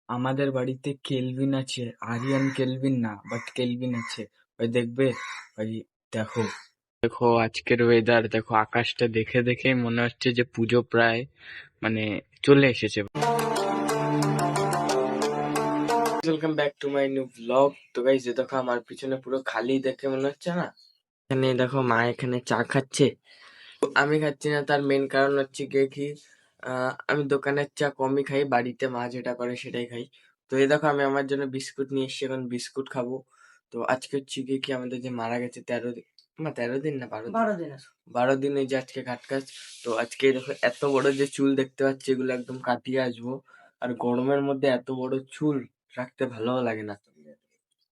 আমাদের বাড়িতে কেলভিন আছে, আরিয়ান কেলভিন না, বাট কেলভিন আছে। ওই দেখবে, ওই দেখো। দেখো আজকের ওয়েদার, দেখো আকাশটা দেখে দেখে মনে হচ্ছে যে পুজো প্রায় মানে চলে এসেছে। Welcome back to my new blog. তো গাইস, যে দেখো আমার পিছনে পুরো খালি দেখে মনে হচ্ছে না। এখানে দেখো মা এখানে চা খাচ্ছে, তো আমি খাচ্ছি না। তার মেন কারণ হচ্ছে গিয়ে কি, আমি দোকানের চা কমই খাই, বাড়িতে মা যেটা করে সেটাই খাই। তো এই দেখো আমি আমার জন্য বিস্কুট নিয়ে এসেছি, এখন বিস্কুট খাবো। তো আজকে হচ্ছে গিয়ে কি, আমাদের যে মারা গেছে 13 দিন, না 13 দিন না 12 দিন, 12 দিন, 12 দিন এই যে আজকে ঘাট কাজ। তো আজকে দেখো এত বড় যে চুল দেখতে পাচ্ছি, এগুলো একদম কাটিয়ে আসবো। আর গরমের মধ্যে এত বড় চুল রাখতে ভালোও লাগে না।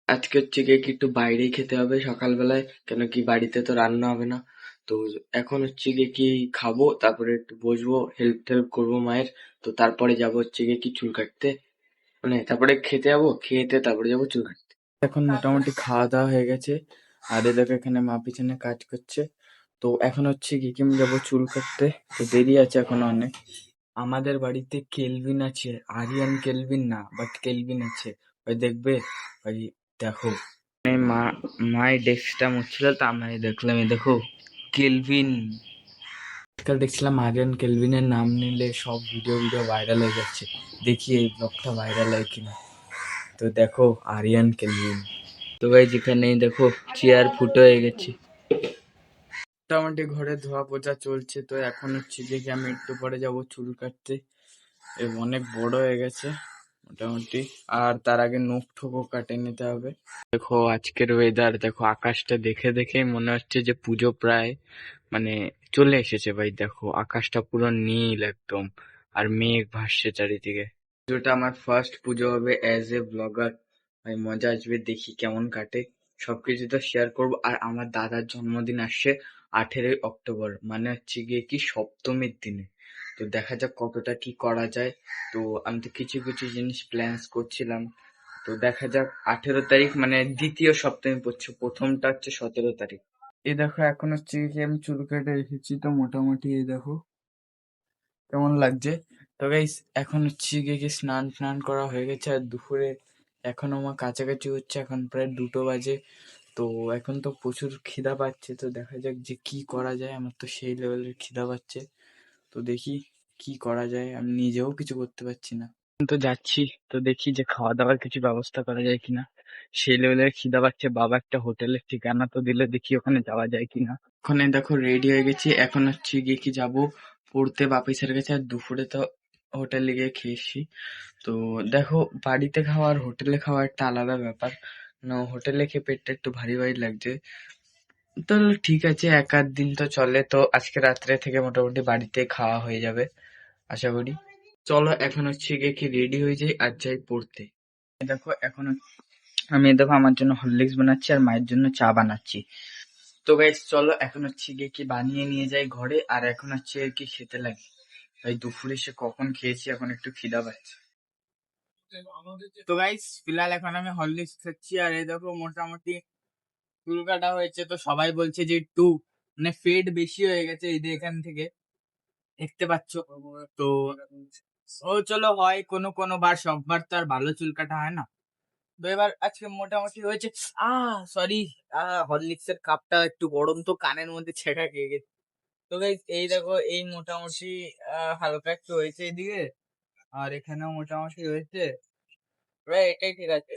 আজকে হচ্ছে গিয়ে কি একটু বাইরেই খেতে হবে সকালবেলায়, কেন কি বাড়িতে তো রান্না হবে না। তো এখন হচ্ছে গিয়ে কি খাবো, তারপরে একটু বসবো, হেল্প টেল্প করবো মায়ের। তো তারপরে যাবো হচ্ছে গিয়ে কি চুল কাটতে, মানে তারপরে খেতে যাবো, খেতে তারপরে যাবো চুল কাটতে। এখন মোটামুটি খাওয়া দাওয়া হয়ে গেছে, আর এ দেখো এখানে মা পিছনে কাজ করছে। তো এখন হচ্ছে গিয়ে কি আমি যাবো চুল কাটতে, তো দেরি আছে এখনো অনেক। আমাদের বাড়িতে কেলভিন আছে, আরিয়ান কেলভিন না, বাট কেলভিন আছে। ওই দেখবে, ওই দেখো। মা মায়ের ডেস্কটা মুছছিল, তো আমি দেখলাম এই দেখো কেলভিন। আজকাল দেখছিলাম আরিয়ান কেলভিনের নাম নিলে সব ভিডিও ভিডিও ভাইরাল হয়ে যাচ্ছে। দেখি এই ব্লগটা ভাইরাল হয় কিনা। তো দেখো আরিয়ান কেলভিন। তো ভাই যেখানে দেখো চেয়ার ফুটো হয়ে গেছে। মোটামুটি ঘরে ধোয়া পোছা চলছে। তো এখন হচ্ছে গিয়ে কি আমি একটু পরে যাব চুল কাটতে। অনেক বড় হয়ে গেছে মোটামুটি, আর তার আগে নখ ঠোকও কাটে নিতে হবে। দেখো আজকের ওয়েদার, দেখো আকাশটা দেখে দেখে মনে হচ্ছে যে পুজো প্রায় মানে চলে এসেছে ভাই। দেখো আকাশটা পুরো নীল একদম, আর মেঘ ভাসছে চারিদিকে। পুজোটা আমার ফার্স্ট পুজো হবে অ্যাজ এ ব্লগার। ভাই মজা আসবে, দেখি কেমন কাটে। সবকিছু তো শেয়ার করবো। আর আমার দাদার জন্মদিন আসছে 18ই অক্টোবর, মানে হচ্ছে গিয়ে কি সপ্তমীর দিনে। তো দেখা যাক কতটা কি করা যায়। তো আমি তো কিছু কিছু জিনিস প্ল্যানস করছিলাম। তো দেখা যাক, 18 তারিখ মানে দ্বিতীয় সপ্তমী পড়ছে, প্রথমটা হচ্ছে 17 তারিখ। এই দেখো এখন হচ্ছে কি আমি চুল কেটে রেখেছি, তো মোটামুটি এই দেখো কেমন লাগছে। তো গাইস এখন হচ্ছে গিয়ে কি স্নান টান করা হয়ে গেছে, আর দুপুরে এখনো আমার কাছাকাছি হচ্ছে, এখন প্রায় 2টো বাজে। তো এখন তো প্রচুর খিদা পাচ্ছে, তো দেখা যাক যে কি করা যায়। আমার তো সেই লেভেলের খিদা পাচ্ছে, তো দেখি কি করা যায়। আমি নিজেও কিছু করতে পারছি না। এখন তো যাচ্ছি, তো দেখি যে খাওয়া দাওয়ার কিছু ব্যবস্থা করা যায় কিনা। সেই লেভেলের খিদা পাচ্ছে, বাবা একটা হোটেলের ঠিকানা তো দিলে, দেখি ওখানে যাওয়া যায় কিনা। ওখানে দেখো রেডি হয়ে গেছি, এখন হচ্ছে গিয়ে কি যাবো পড়তে বাপিসের কাছে। আর দুপুরে তো হোটেলে গিয়ে খেয়েছি। তো দেখো বাড়িতে খাওয়া আর হোটেলে খাওয়া একটা আলাদা ব্যাপার না। হোটেলে খেয়ে পেটটা একটু ভারী ভারী লাগছে। তো ঠিক আছে, এক আধ দিন তো চলে। তো আজকে রাত্রে থেকে মোটামুটি বাড়িতে খাওয়া হয়ে যাবে আশা করি। চলো এখন হচ্ছে গিয়ে কি রেডি হয়ে যাই আর যাই পড়তে। দেখো এখন দেখো আমার জন্য হরলিক্স বানাচ্ছি, আর মায়ের জন্য চা বানাচ্ছি। তো গাইস চলো এখন হচ্ছে গিয়ে কি বানিয়ে নিয়ে যাই ঘরে, আর এখন হচ্ছে কি খেতে লাগে। ভাই দুপুরে সে কখন খেয়েছি, এখন একটু খিদা পাচ্ছে। তো গাইস ফিলহাল এখন আমি হরলিক্স খাচ্ছি, আর এই দেখো মোটামুটি চুল কাটা হয়েছে। তো সবাই বলছে যে একটু মানে ফেড বেশি হয়ে গেছে, এই যে এখান থেকে দেখতে পাচ্ছ। তো ও চলো, হয় কোনো কোনো বার, সববার তো আর ভালো চুল কাটা হয় না। তো এবার আজকে মোটামুটি হয়েছে। সরি, হরলিক্স এর কাপটা একটু গরম, তো কানের মধ্যে ছেঁকা খেয়ে গেছে। তো গাইস এই দেখো এই মোটামুটি হালকা একটু হয়েছে এদিকে, আর এখানেও মোটামুটি হয়েছে। এটাই ঠিক আছে।